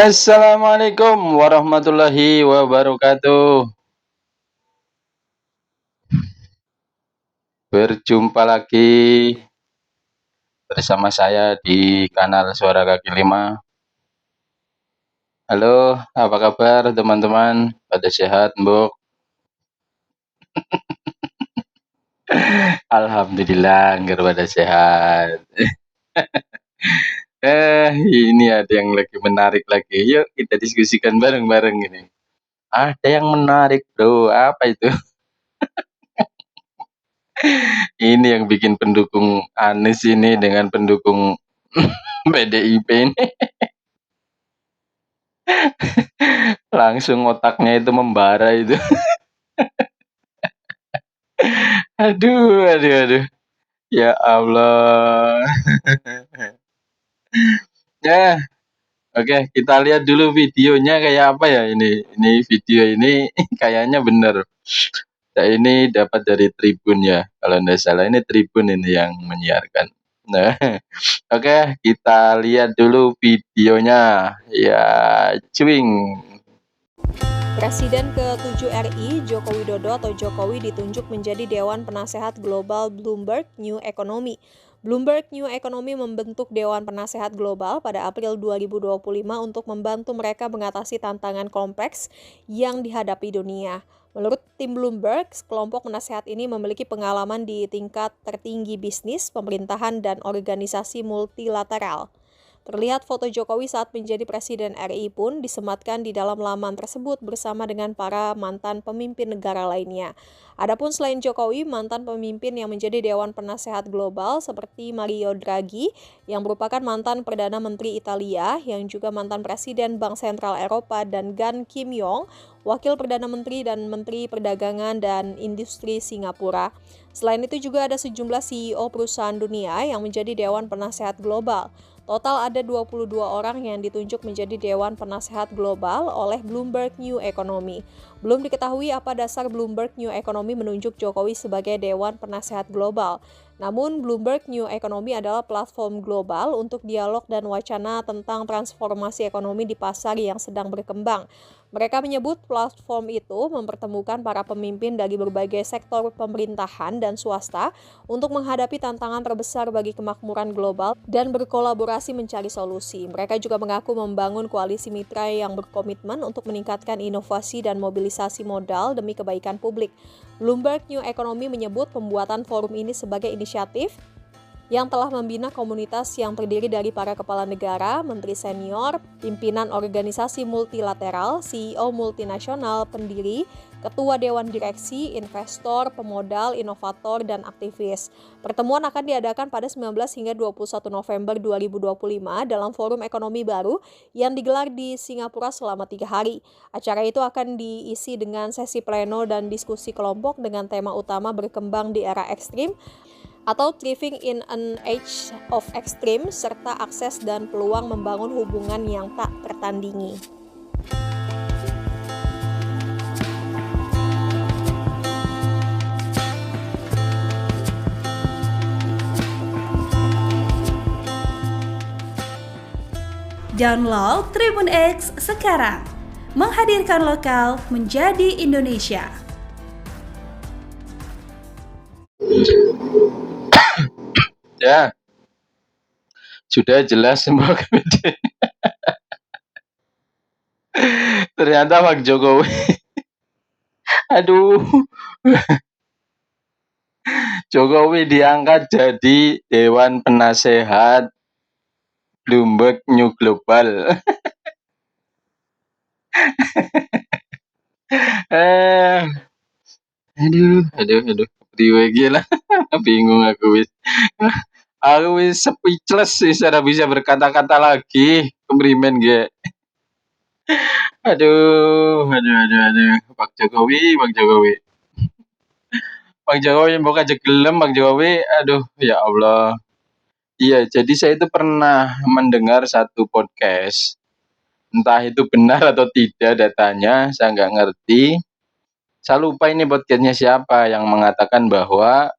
Assalamualaikum warahmatullahi wabarakatuh. Berjumpa lagi bersama saya di kanal Suara Kaki Lima. Halo, apa kabar teman-teman? Pada sehat, Mbok? Alhamdulillah, nggak pada sehat. Ini ada yang lagi menarik lagi. Yuk kita diskusikan bareng-bareng ini. Ada yang menarik, bro. Apa itu? Ini yang bikin pendukung Anies ini dengan pendukung PDIP ini. Langsung otaknya itu membara itu. Aduh. Ya Allah. Ya, oke, kita lihat dulu videonya kayak apa ya ini. Ini video ini kayaknya bener. Nah, ini dapat dari Tribun ya. Kalau nggak salah ini Tribun ini yang menyiarkan. Nah, oke, kita lihat dulu videonya. Ya, cuing. Presiden ke-7 RI, Joko Widodo atau Jokowi ditunjuk menjadi Dewan Penasehat Global Bloomberg New Economy. Bloomberg New Economy membentuk Dewan Penasehat Global pada April 2025 untuk membantu mereka mengatasi tantangan kompleks yang dihadapi dunia. Menurut tim Bloomberg, kelompok penasehat ini memiliki pengalaman di tingkat tertinggi bisnis, pemerintahan, dan organisasi multilateral. Terlihat foto Jokowi saat menjadi Presiden RI pun disematkan di dalam laman tersebut bersama dengan para mantan pemimpin negara lainnya. Adapun selain Jokowi, mantan pemimpin yang menjadi Dewan Penasehat Global seperti Mario Draghi yang merupakan mantan Perdana Menteri Italia yang juga mantan Presiden Bank Sentral Eropa dan Gan Kim Yong, Wakil Perdana Menteri dan Menteri Perdagangan dan Industri Singapura. Selain itu juga ada sejumlah CEO perusahaan dunia yang menjadi Dewan Penasehat Global. Total ada 22 orang yang ditunjuk menjadi Dewan Penasehat Global oleh Bloomberg New Economy. Belum diketahui apa dasar Bloomberg New Economy menunjuk Jokowi sebagai Dewan Penasehat Global. Namun, Bloomberg New Economy adalah platform global untuk dialog dan wacana tentang transformasi ekonomi di pasar yang sedang berkembang. Mereka menyebut platform itu mempertemukan para pemimpin dari berbagai sektor pemerintahan dan swasta untuk menghadapi tantangan terbesar bagi kemakmuran global dan berkolaborasi mencari solusi. Mereka juga mengaku membangun koalisi mitra yang berkomitmen untuk meningkatkan inovasi dan mobilisasi modal demi kebaikan publik. Bloomberg New Economy menyebut pembuatan forum ini sebagai inisiatif yang telah membina komunitas yang terdiri dari para kepala negara, menteri senior, pimpinan organisasi multilateral, CEO multinasional, pendiri, ketua dewan direksi, investor, pemodal, inovator, dan aktivis. Pertemuan akan diadakan pada 19 hingga 21 November 2025 dalam forum ekonomi baru yang digelar di Singapura selama 3 hari. Acara itu akan diisi dengan sesi pleno dan diskusi kelompok dengan tema utama berkembang di era ekstrim, atau thriving in an age of extreme, serta akses dan peluang membangun hubungan yang tak tertandingi. Download Tribun X sekarang, menghadirkan lokal menjadi Indonesia. Ya, sudah jelas semua. Ternyata Pak Jokowi. Aduh, Jokowi diangkat jadi Dewan Penasehat Bloomberg New Global. eh, aduh. Priwe gila. Bingung aku wis. Aku wis speechless sih, cara bisa berkata-kata lagi. Kemrimen ge. Aduh. Pak Jokowi. Pak Jokowi bukan jegelem Pak Jokowi. Aduh, ya Allah. Iya, jadi saya itu pernah mendengar satu podcast. Entah itu benar atau tidak datanya, saya nggak ngerti. Saya lupa ini podcastnya siapa yang mengatakan bahwa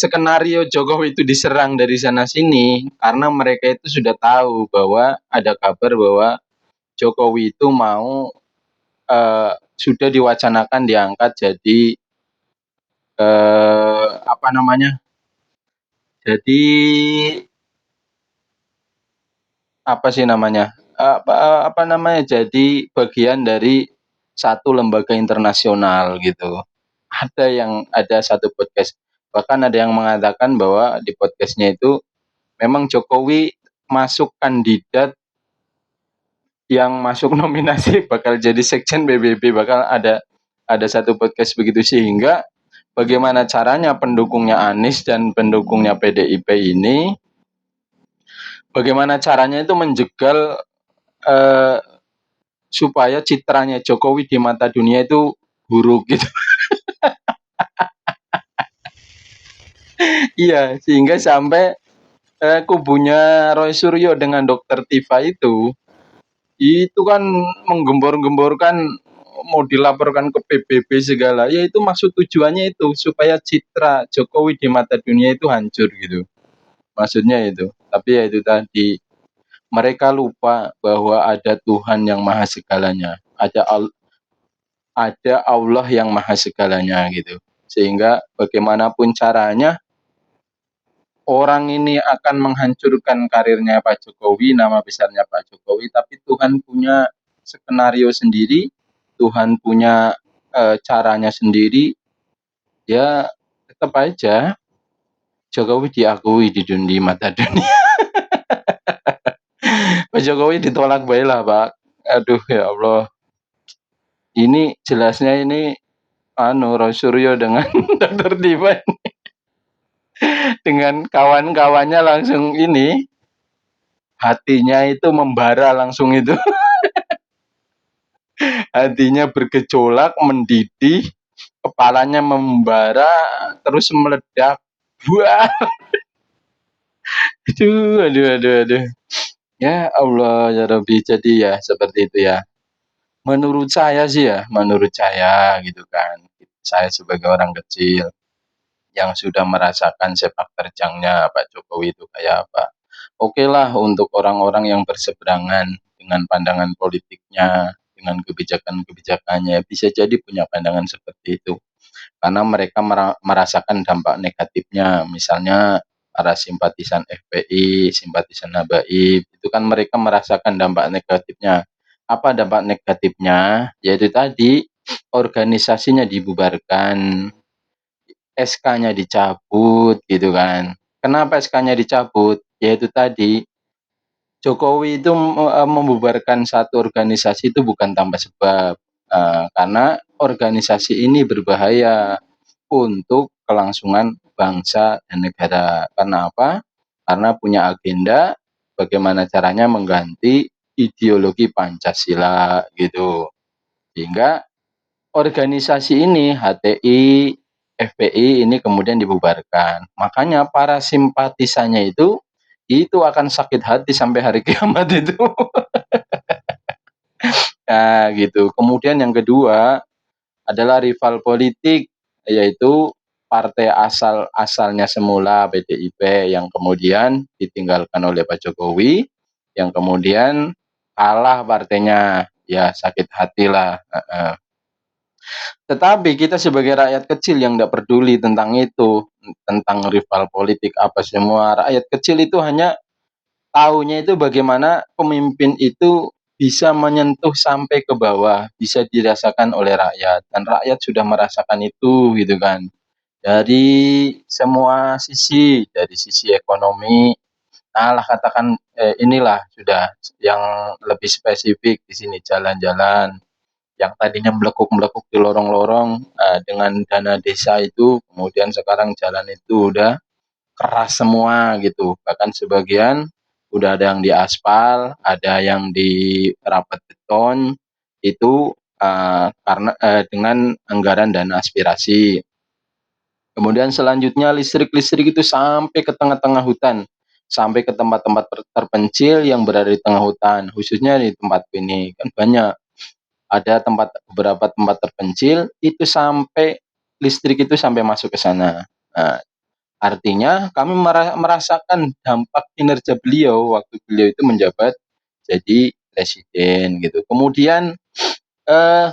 skenario Jokowi itu diserang dari sana sini karena mereka itu sudah tahu bahwa ada kabar bahwa Jokowi itu mau sudah diwacanakan diangkat jadi apa namanya? Jadi apa sih namanya? Apa namanya? Jadi bagian dari satu lembaga internasional gitu. Ada satu podcast, bahkan ada yang mengatakan bahwa di podcastnya itu memang Jokowi masuk kandidat yang masuk nominasi bakal jadi sekjen PBB, bakal ada satu podcast begitu, sehingga bagaimana caranya pendukungnya Anies dan pendukungnya PDIP ini, bagaimana caranya itu menjegal supaya citranya Jokowi di mata dunia itu buruk gitu. Iya, sehingga sampai kubunya Roy Suryo dengan Dokter Tifa itu kan menggembor-gemborkan mau dilaporkan ke PBB segala. Ya itu maksud tujuannya itu supaya citra Jokowi di mata dunia itu hancur gitu. Maksudnya itu. Tapi ya itu tadi, mereka lupa bahwa ada Tuhan yang maha segalanya. Ada Allah yang maha segalanya gitu. Sehingga bagaimanapun caranya orang ini akan menghancurkan karirnya Pak Jokowi, nama besarnya Pak Jokowi, tapi Tuhan punya skenario sendiri, Tuhan punya caranya sendiri, ya tetap aja Jokowi diakui di mata dunia. Pak Jokowi ditolak baik lah Pak. Aduh ya Allah. Ini jelasnya ini Roy Suryo dengan Dr. Diva dengan kawan-kawannya langsung ini hatinya itu membara langsung itu. Hatinya bergejolak, mendidih, kepalanya membara, terus meledak. Wah, aduh. Ya Allah, ya Rabbi, jadi ya seperti itu ya. Menurut saya sih ya, menurut saya gitu kan. Saya sebagai orang kecil yang sudah merasakan sepak terjangnya Pak Jokowi itu kayak apa. Oke lah untuk orang-orang yang berseberangan dengan pandangan politiknya, dengan kebijakan-kebijakannya, bisa jadi punya pandangan seperti itu. Karena mereka merasakan dampak negatifnya, misalnya para simpatisan FPI, simpatisan Nabaib, itu kan mereka merasakan dampak negatifnya. Apa dampak negatifnya? Yaitu tadi, organisasinya dibubarkan, SK-nya dicabut gitu kan. Kenapa SK-nya dicabut? Yaitu tadi, Jokowi itu membubarkan satu organisasi itu bukan tanpa sebab. Karena organisasi ini berbahaya untuk kelangsungan bangsa dan negara. Karena apa? Karena punya agenda bagaimana caranya mengganti ideologi Pancasila gitu. Sehingga organisasi ini HTI, FPI ini kemudian dibubarkan. Makanya para simpatisannya itu akan sakit hati sampai hari kiamat itu. Nah, gitu. Kemudian yang kedua adalah rival politik, yaitu partai asalnya semula PDIP yang kemudian ditinggalkan oleh Pak Jokowi, yang kemudian kalah partainya, ya sakit hatilah. Tetapi kita sebagai rakyat kecil yang tidak peduli tentang itu, tentang rival politik apa semua, rakyat kecil itu hanya tahunya itu bagaimana pemimpin itu bisa menyentuh sampai ke bawah, bisa dirasakan oleh rakyat, dan rakyat sudah merasakan itu gitu kan. Dari semua sisi, dari sisi ekonomi, nah lah katakan inilah sudah yang lebih spesifik di sini jalan-jalan yang tadinya melekuk-melekuk di lorong-lorong dengan dana desa itu, kemudian sekarang jalan itu udah keras semua gitu. Bahkan sebagian udah ada yang diaspal, ada yang di rapat beton itu karena dengan anggaran dana aspirasi. Kemudian selanjutnya listrik itu sampai ke tengah-tengah hutan, sampai ke tempat-tempat terpencil yang berada di tengah hutan, khususnya di tempat ini kan banyak. Ada beberapa tempat terpencil itu sampai listrik itu sampai masuk ke sana. Nah, Artinya kami merasakan dampak kinerja beliau waktu beliau itu menjabat jadi presiden gitu. Kemudian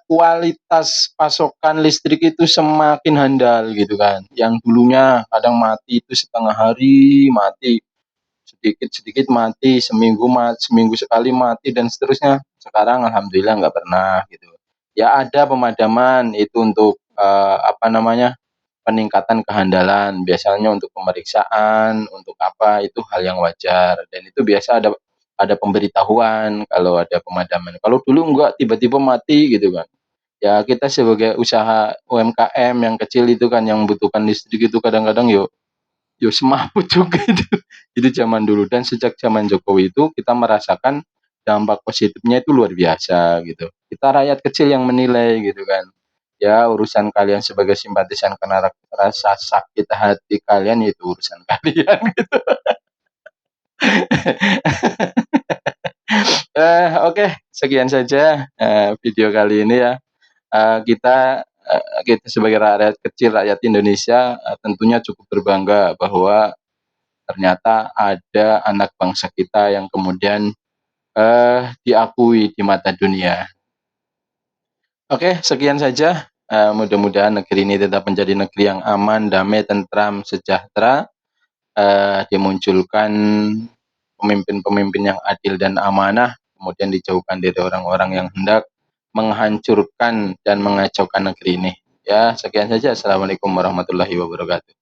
kualitas pasokan listrik itu semakin handal gitu kan. Yang dulunya kadang mati itu setengah hari mati, sedikit-sedikit mati, seminggu sekali mati dan seterusnya. Sekarang alhamdulillah nggak pernah gitu. Ya ada pemadaman itu untuk apa namanya, peningkatan kehandalan, biasanya untuk pemeriksaan, untuk apa, itu hal yang wajar dan itu biasa ada pemberitahuan kalau ada pemadaman. Kalau dulu enggak, tiba-tiba mati gitu kan. Ya kita sebagai usaha UMKM yang kecil itu kan yang membutuhkan listrik itu kadang-kadang yo semaput juga itu. Itu zaman dulu dan sejak zaman Jokowi itu kita merasakan dampak positifnya itu luar biasa gitu. Kita rakyat kecil yang menilai gitu kan. Ya urusan kalian sebagai simpatisan karena rasa sakit hati kalian ya itu urusan kalian gitu. Oke, sekian saja video kali ini ya. Kita sebagai rakyat kecil, rakyat Indonesia tentunya cukup berbangga bahwa ternyata ada anak bangsa kita yang kemudian diakui di mata dunia. Oke, sekian saja. Mudah-mudahan negeri ini tetap menjadi negeri yang aman, damai, tentram, sejahtera. Dimunculkan pemimpin-pemimpin yang adil dan amanah, kemudian dijauhkan dari orang-orang yang hendak menghancurkan dan mengacaukan negeri ini. Ya, sekian saja. Assalamualaikum warahmatullahi wabarakatuh.